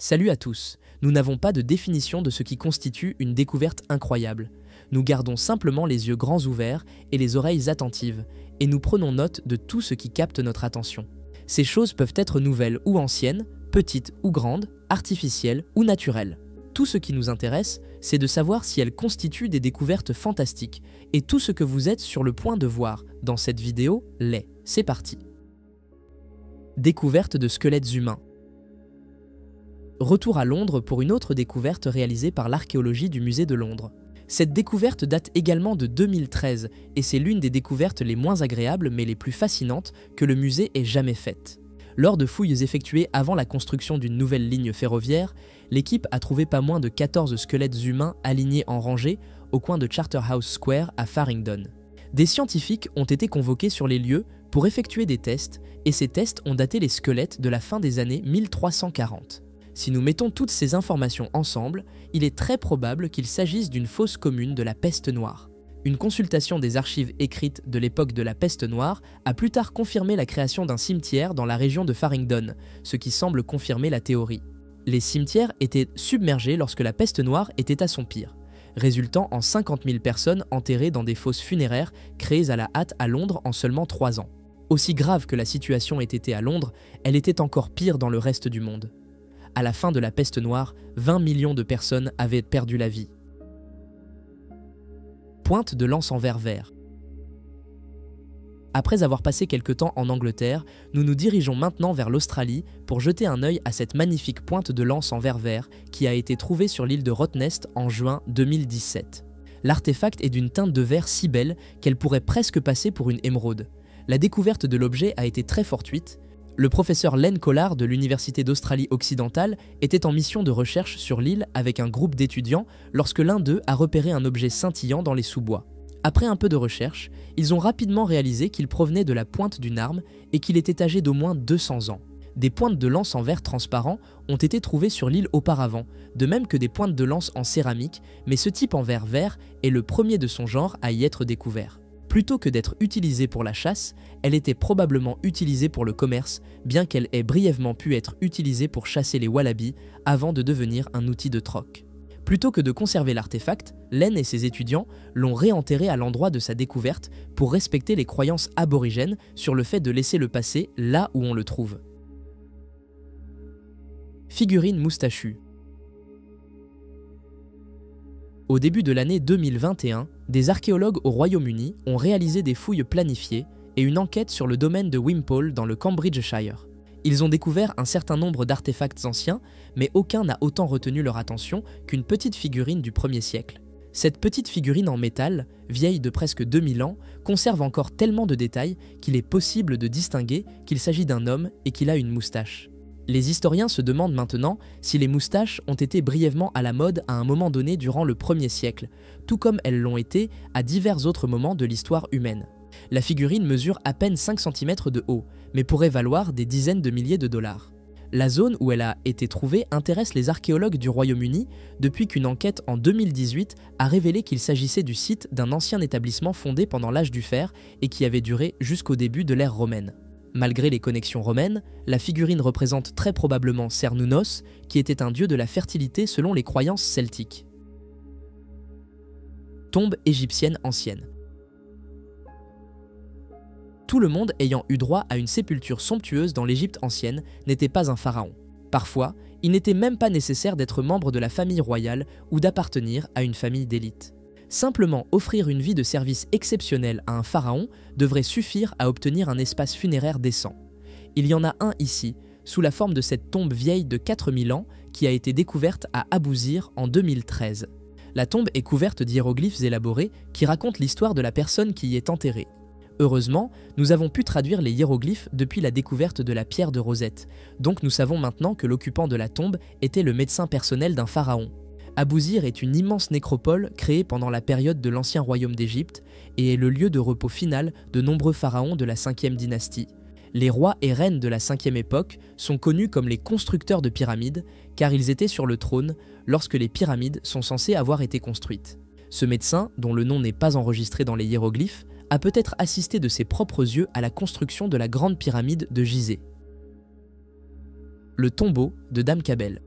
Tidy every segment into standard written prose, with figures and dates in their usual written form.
Salut à tous, nous n'avons pas de définition de ce qui constitue une découverte incroyable. Nous gardons simplement les yeux grands ouverts et les oreilles attentives, et nous prenons note de tout ce qui capte notre attention. Ces choses peuvent être nouvelles ou anciennes, petites ou grandes, artificielles ou naturelles. Tout ce qui nous intéresse, c'est de savoir si elles constituent des découvertes fantastiques, et tout ce que vous êtes sur le point de voir dans cette vidéo l'est. C'est parti. Découverte de squelettes humains. Retour à Londres pour une autre découverte réalisée par l'archéologie du musée de Londres. Cette découverte date également de 2013 et c'est l'une des découvertes les moins agréables mais les plus fascinantes que le musée ait jamais faites. Lors de fouilles effectuées avant la construction d'une nouvelle ligne ferroviaire, l'équipe a trouvé pas moins de 14 squelettes humains alignés en rangée au coin de Charterhouse Square à Farringdon. Des scientifiques ont été convoqués sur les lieux pour effectuer des tests et ces tests ont daté les squelettes de la fin des années 1340. Si nous mettons toutes ces informations ensemble, il est très probable qu'il s'agisse d'une fosse commune de la peste noire. Une consultation des archives écrites de l'époque de la peste noire a plus tard confirmé la création d'un cimetière dans la région de Farringdon, ce qui semble confirmer la théorie. Les cimetières étaient submergés lorsque la peste noire était à son pire, résultant en 50 000 personnes enterrées dans des fosses funéraires créées à la hâte à Londres en seulement 3 ans. Aussi grave que la situation ait été à Londres, elle était encore pire dans le reste du monde. À la fin de la peste noire, 20 millions de personnes avaient perdu la vie. Pointe de lance en verre vert. Après avoir passé quelque temps en Angleterre, nous nous dirigeons maintenant vers l'Australie pour jeter un œil à cette magnifique pointe de lance en verre vert qui a été trouvée sur l'île de Rottnest en juin 2017. L'artefact est d'une teinte de verre si belle qu'elle pourrait presque passer pour une émeraude. La découverte de l'objet a été très fortuite. Le professeur Len Collard de l'Université d'Australie occidentale était en mission de recherche sur l'île avec un groupe d'étudiants lorsque l'un d'eux a repéré un objet scintillant dans les sous-bois. Après un peu de recherche, ils ont rapidement réalisé qu'il provenait de la pointe d'une arme et qu'il était âgé d'au moins 200 ans. Des pointes de lance en verre transparent ont été trouvées sur l'île auparavant, de même que des pointes de lance en céramique, mais ce type en verre vert est le premier de son genre à y être découvert. Plutôt que d'être utilisée pour la chasse, elle était probablement utilisée pour le commerce, bien qu'elle ait brièvement pu être utilisée pour chasser les wallabies avant de devenir un outil de troc. Plutôt que de conserver l'artefact, Len et ses étudiants l'ont réenterré à l'endroit de sa découverte pour respecter les croyances aborigènes sur le fait de laisser le passé là où on le trouve. Figurine moustachue. Au début de l'année 2021, des archéologues au Royaume-Uni ont réalisé des fouilles planifiées et une enquête sur le domaine de Wimpole dans le Cambridgeshire. Ils ont découvert un certain nombre d'artefacts anciens, mais aucun n'a autant retenu leur attention qu'une petite figurine du 1er siècle. Cette petite figurine en métal, vieille de presque 2000 ans, conserve encore tellement de détails qu'il est possible de distinguer qu'il s'agit d'un homme et qu'il a une moustache. Les historiens se demandent maintenant si les moustaches ont été brièvement à la mode à un moment donné durant le 1er siècle, tout comme elles l'ont été à divers autres moments de l'histoire humaine. La figurine mesure à peine 5 cm de haut, mais pourrait valoir des dizaines de milliers de dollars. La zone où elle a été trouvée intéresse les archéologues du Royaume-Uni depuis qu'une enquête en 2018 a révélé qu'il s'agissait du site d'un ancien établissement fondé pendant l'âge du fer et qui avait duré jusqu'au début de l'ère romaine. Malgré les connexions romaines, la figurine représente très probablement Cernunnos, qui était un dieu de la fertilité selon les croyances celtiques. Tombe égyptienne ancienne. Tout le monde ayant eu droit à une sépulture somptueuse dans l'Égypte ancienne n'était pas un pharaon. Parfois, il n'était même pas nécessaire d'être membre de la famille royale ou d'appartenir à une famille d'élite. Simplement offrir une vie de service exceptionnelle à un pharaon devrait suffire à obtenir un espace funéraire décent. Il y en a un ici, sous la forme de cette tombe vieille de 4000 ans qui a été découverte à Abousir en 2013. La tombe est couverte d'hiéroglyphes élaborés qui racontent l'histoire de la personne qui y est enterrée. Heureusement, nous avons pu traduire les hiéroglyphes depuis la découverte de la pierre de Rosette, donc nous savons maintenant que l'occupant de la tombe était le médecin personnel d'un pharaon. Abousir est une immense nécropole créée pendant la période de l'ancien royaume d'Égypte et est le lieu de repos final de nombreux pharaons de la 5e dynastie. Les rois et reines de la 5e époque sont connus comme les constructeurs de pyramides car ils étaient sur le trône lorsque les pyramides sont censées avoir été construites. Ce médecin, dont le nom n'est pas enregistré dans les hiéroglyphes, a peut-être assisté de ses propres yeux à la construction de la grande pyramide de Gizeh. Le tombeau de Dame Kabel.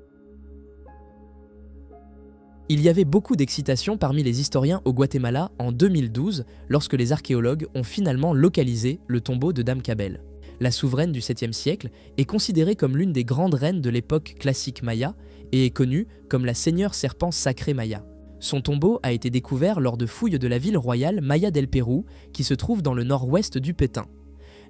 Il y avait beaucoup d'excitation parmi les historiens au Guatemala en 2012 lorsque les archéologues ont finalement localisé le tombeau de Dame Cabell. La souveraine du 7e siècle est considérée comme l'une des grandes reines de l'époque classique maya et est connue comme la seigneur serpent sacré maya. Son tombeau a été découvert lors de fouilles de la ville royale Maya del Pérou qui se trouve dans le nord-ouest du Petén.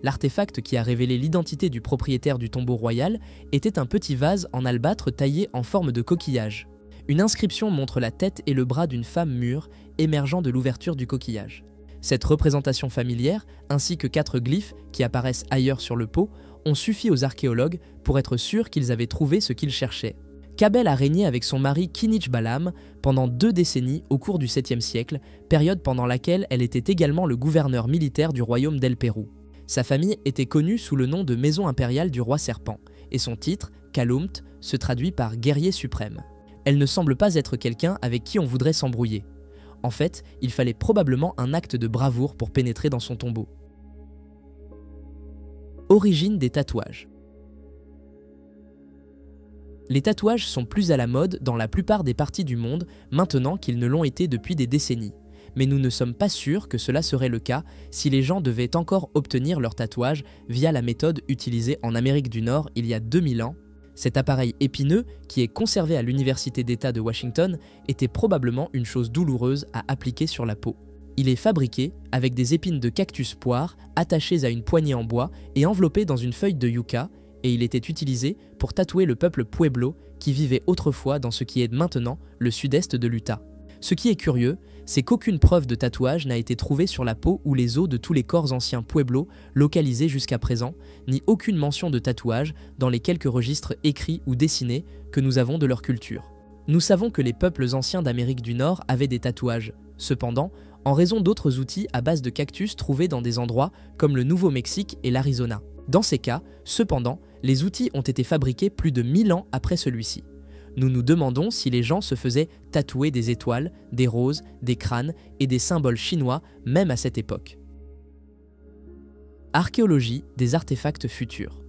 L'artefact qui a révélé l'identité du propriétaire du tombeau royal était un petit vase en albâtre taillé en forme de coquillage. Une inscription montre la tête et le bras d'une femme mûre émergeant de l'ouverture du coquillage. Cette représentation familière, ainsi que 4 glyphes qui apparaissent ailleurs sur le pot, ont suffi aux archéologues pour être sûrs qu'ils avaient trouvé ce qu'ils cherchaient. Cabell a régné avec son mari Kinich Balam pendant 2 décennies au cours du 7e siècle, période pendant laquelle elle était également le gouverneur militaire du royaume d'El Pérou. Sa famille était connue sous le nom de Maison impériale du roi serpent, et son titre, Kalumt, se traduit par guerrier suprême. Elle ne semble pas être quelqu'un avec qui on voudrait s'embrouiller. En fait, il fallait probablement un acte de bravoure pour pénétrer dans son tombeau. Origine des tatouages. Les tatouages sont plus à la mode dans la plupart des parties du monde maintenant qu'ils ne l'ont été depuis des décennies. Mais nous ne sommes pas sûrs que cela serait le cas si les gens devaient encore obtenir leur tatouage via la méthode utilisée en Amérique du Nord il y a 2000 ans. Cet appareil épineux, qui est conservé à l'Université d'État de Washington, était probablement une chose douloureuse à appliquer sur la peau. Il est fabriqué avec des épines de cactus poire attachées à une poignée en bois et enveloppées dans une feuille de yucca, et il était utilisé pour tatouer le peuple Pueblo qui vivait autrefois dans ce qui est maintenant le sud-est de l'Utah. Ce qui est curieux, c'est qu'aucune preuve de tatouage n'a été trouvée sur la peau ou les os de tous les corps anciens Pueblo localisés jusqu'à présent, ni aucune mention de tatouage dans les quelques registres écrits ou dessinés que nous avons de leur culture. Nous savons que les peuples anciens d'Amérique du Nord avaient des tatouages. Cependant, en raison d'autres outils à base de cactus trouvés dans des endroits comme le Nouveau-Mexique et l'Arizona. Dans ces cas, cependant, les outils ont été fabriqués plus de 1000 ans après celui-ci. Nous nous demandons si les gens se faisaient tatouer des étoiles, des roses, des crânes et des symboles chinois même à cette époque. Archéologie des artefacts futurs.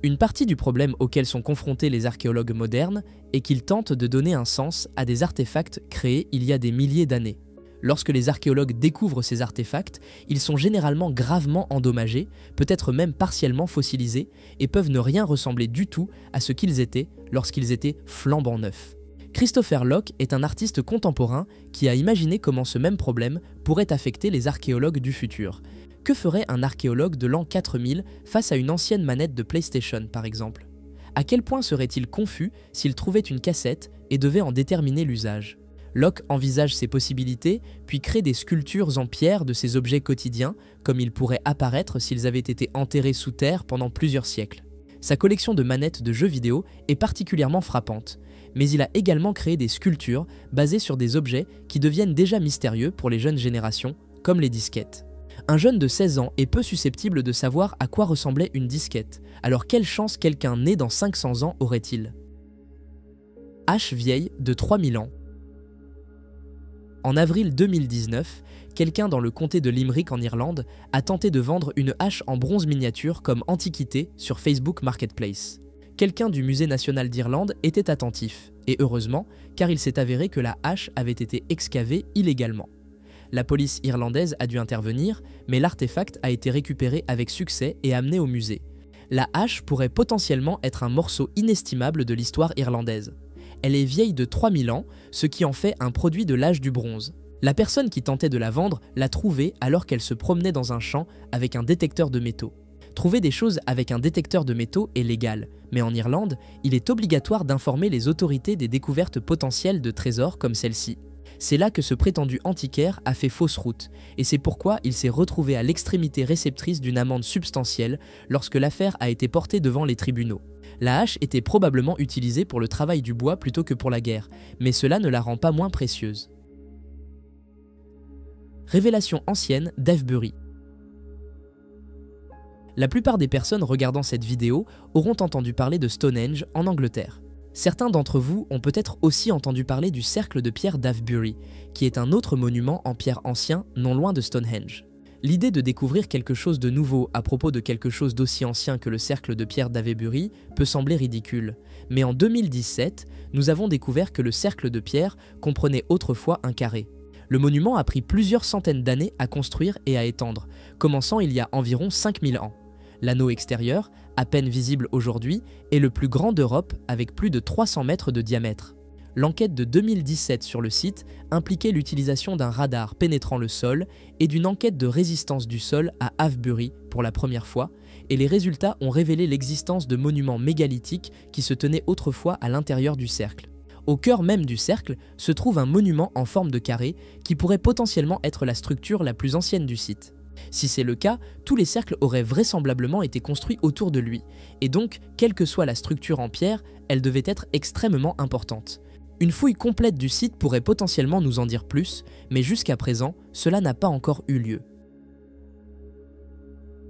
Une partie du problème auquel sont confrontés les archéologues modernes est qu'ils tentent de donner un sens à des artefacts créés il y a des milliers d'années. Lorsque les archéologues découvrent ces artefacts, ils sont généralement gravement endommagés, peut-être même partiellement fossilisés, et peuvent ne rien ressembler du tout à ce qu'ils étaient lorsqu'ils étaient flambant neufs. Christopher Locke est un artiste contemporain qui a imaginé comment ce même problème pourrait affecter les archéologues du futur. Que ferait un archéologue de l'an 4000 face à une ancienne manette de PlayStation, par exemple? À quel point serait-il confus s'il trouvait une cassette et devait en déterminer l'usage? Locke envisage ces possibilités, puis crée des sculptures en pierre de ces objets quotidiens, comme ils pourraient apparaître s'ils avaient été enterrés sous terre pendant plusieurs siècles. Sa collection de manettes de jeux vidéo est particulièrement frappante, mais il a également créé des sculptures basées sur des objets qui deviennent déjà mystérieux pour les jeunes générations, comme les disquettes. Un jeune de 16 ans est peu susceptible de savoir à quoi ressemblait une disquette, alors quelle chance quelqu'un né dans 500 ans aurait-il? Hache vieille de 3000 ans. En avril 2019, quelqu'un dans le comté de Limerick en Irlande a tenté de vendre une hache en bronze miniature comme antiquité sur Facebook Marketplace. Quelqu'un du Musée national d'Irlande était attentif, et heureusement, car il s'est avéré que la hache avait été excavée illégalement. La police irlandaise a dû intervenir, mais l'artefact a été récupéré avec succès et amené au musée. La hache pourrait potentiellement être un morceau inestimable de l'histoire irlandaise. Elle est vieille de 3000 ans, ce qui en fait un produit de l'âge du bronze. La personne qui tentait de la vendre l'a trouvée alors qu'elle se promenait dans un champ avec un détecteur de métaux. Trouver des choses avec un détecteur de métaux est légal, mais en Irlande, il est obligatoire d'informer les autorités des découvertes potentielles de trésors comme celle-ci. C'est là que ce prétendu antiquaire a fait fausse route, et c'est pourquoi il s'est retrouvé à l'extrémité réceptrice d'une amende substantielle lorsque l'affaire a été portée devant les tribunaux. La hache était probablement utilisée pour le travail du bois plutôt que pour la guerre, mais cela ne la rend pas moins précieuse. Révélation ancienne d'Avebury. La plupart des personnes regardant cette vidéo auront entendu parler de Stonehenge en Angleterre. Certains d'entre vous ont peut-être aussi entendu parler du cercle de pierre d'Avebury, qui est un autre monument en pierre ancien non loin de Stonehenge. L'idée de découvrir quelque chose de nouveau à propos de quelque chose d'aussi ancien que le cercle de pierre d'Avebury peut sembler ridicule, mais en 2017, nous avons découvert que le cercle de pierre comprenait autrefois un carré. Le monument a pris plusieurs centaines d'années à construire et à étendre, commençant il y a environ 5000 ans. L'anneau extérieur, à peine visible aujourd'hui, est le plus grand d'Europe avec plus de 300 mètres de diamètre. L'enquête de 2017 sur le site impliquait l'utilisation d'un radar pénétrant le sol et d'une enquête de résistance du sol à Avebury pour la première fois, et les résultats ont révélé l'existence de monuments mégalithiques qui se tenaient autrefois à l'intérieur du cercle. Au cœur même du cercle se trouve un monument en forme de carré qui pourrait potentiellement être la structure la plus ancienne du site. Si c'est le cas, tous les cercles auraient vraisemblablement été construits autour de lui, et donc, quelle que soit la structure en pierre, elle devait être extrêmement importante. Une fouille complète du site pourrait potentiellement nous en dire plus, mais jusqu'à présent, cela n'a pas encore eu lieu.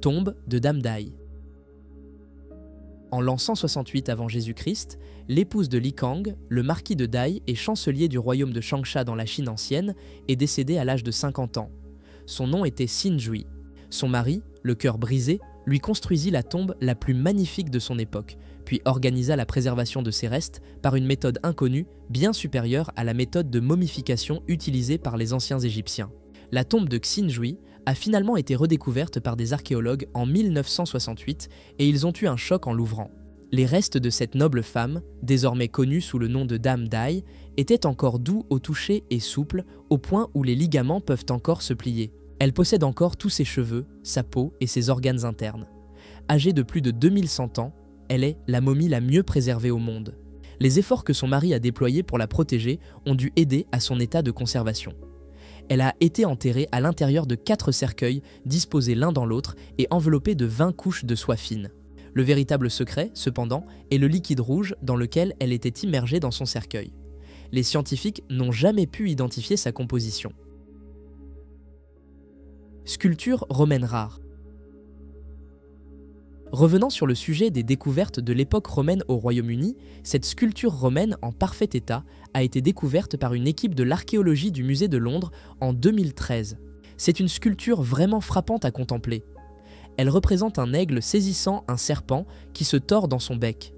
Tombe de Dame Dai. En l'an 168 avant Jésus-Christ, l'épouse de Li Kang, le marquis de Dai et chancelier du royaume de Changsha dans la Chine ancienne, est décédée à l'âge de 50 ans. Son nom était Xin Jui. Son mari, le cœur brisé, lui construisit la tombe la plus magnifique de son époque, puis organisa la préservation de ses restes par une méthode inconnue, bien supérieure à la méthode de momification utilisée par les anciens Égyptiens. La tombe de Xin Jui a finalement été redécouverte par des archéologues en 1968 et ils ont eu un choc en l'ouvrant. Les restes de cette noble femme, désormais connue sous le nom de Dame Dai, étaient encore doux au toucher et souples, au point où les ligaments peuvent encore se plier. Elle possède encore tous ses cheveux, sa peau et ses organes internes. Âgée de plus de 2100 ans, elle est la momie la mieux préservée au monde. Les efforts que son mari a déployés pour la protéger ont dû aider à son état de conservation. Elle a été enterrée à l'intérieur de 4 cercueils disposés l'un dans l'autre et enveloppés de 20 couches de soie fine. Le véritable secret, cependant, est le liquide rouge dans lequel elle était immergée dans son cercueil. Les scientifiques n'ont jamais pu identifier sa composition. Sculpture romaine rare. Revenant sur le sujet des découvertes de l'époque romaine au Royaume-Uni, cette sculpture romaine en parfait état a été découverte par une équipe de l'archéologie du musée de Londres en 2013. C'est une sculpture vraiment frappante à contempler. Elle représente un aigle saisissant un serpent qui se tord dans son bec.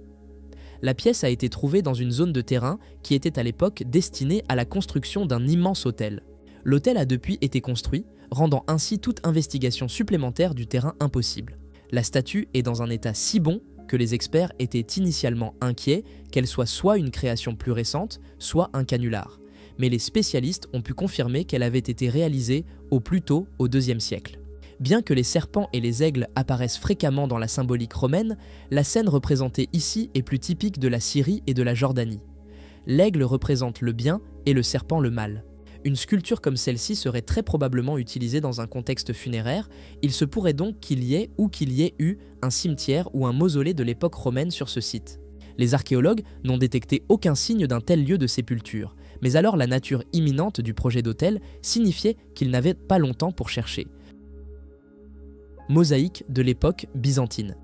La pièce a été trouvée dans une zone de terrain qui était à l'époque destinée à la construction d'un immense hôtel. L'hôtel a depuis été construit, rendant ainsi toute investigation supplémentaire du terrain impossible. La statue est dans un état si bon que les experts étaient initialement inquiets qu'elle soit une création plus récente, soit un canular. Mais les spécialistes ont pu confirmer qu'elle avait été réalisée au plus tôt au IIe siècle. Bien que les serpents et les aigles apparaissent fréquemment dans la symbolique romaine, la scène représentée ici est plus typique de la Syrie et de la Jordanie. L'aigle représente le bien et le serpent le mal. Une sculpture comme celle-ci serait très probablement utilisée dans un contexte funéraire, il se pourrait donc qu'il y ait ou qu'il y ait eu un cimetière ou un mausolée de l'époque romaine sur ce site. Les archéologues n'ont détecté aucun signe d'un tel lieu de sépulture, mais alors la nature imminente du projet d'hôtel signifiait qu'ils n'avaient pas longtemps pour chercher. Mosaïque de l'époque byzantine.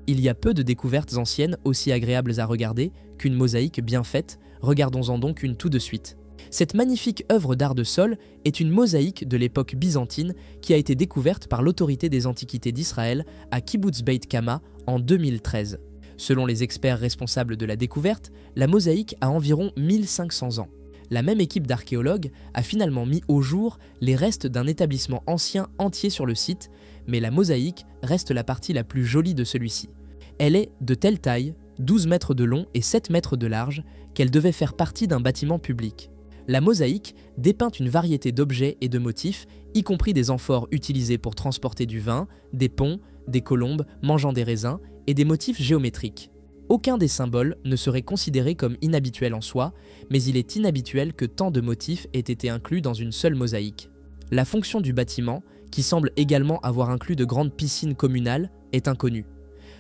Il y a peu de découvertes anciennes aussi agréables à regarder qu'une mosaïque bien faite, regardons-en donc une tout de suite. Cette magnifique œuvre d'art de sol est une mosaïque de l'époque byzantine qui a été découverte par l'autorité des antiquités d'Israël à Kibbutz Beit Kama en 2013. Selon les experts responsables de la découverte, la mosaïque a environ 1500 ans. La même équipe d'archéologues a finalement mis au jour les restes d'un établissement ancien entier sur le site, mais la mosaïque reste la partie la plus jolie de celui-ci. Elle est de telle taille, 12 mètres de long et 7 mètres de large, qu'elle devait faire partie d'un bâtiment public. La mosaïque dépeint une variété d'objets et de motifs, y compris des amphores utilisées pour transporter du vin, des ponts, des colombes mangeant des raisins et des motifs géométriques. Aucun des symboles ne serait considéré comme inhabituel en soi, mais il est inhabituel que tant de motifs aient été inclus dans une seule mosaïque. La fonction du bâtiment, qui semble également avoir inclus de grandes piscines communales, est inconnue.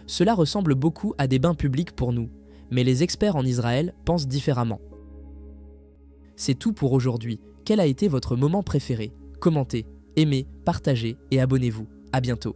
Cela ressemble beaucoup à des bains publics pour nous, mais les experts en Israël pensent différemment. C'est tout pour aujourd'hui. Quel a été votre moment préféré? Commentez, aimez, partagez et abonnez-vous. À bientôt.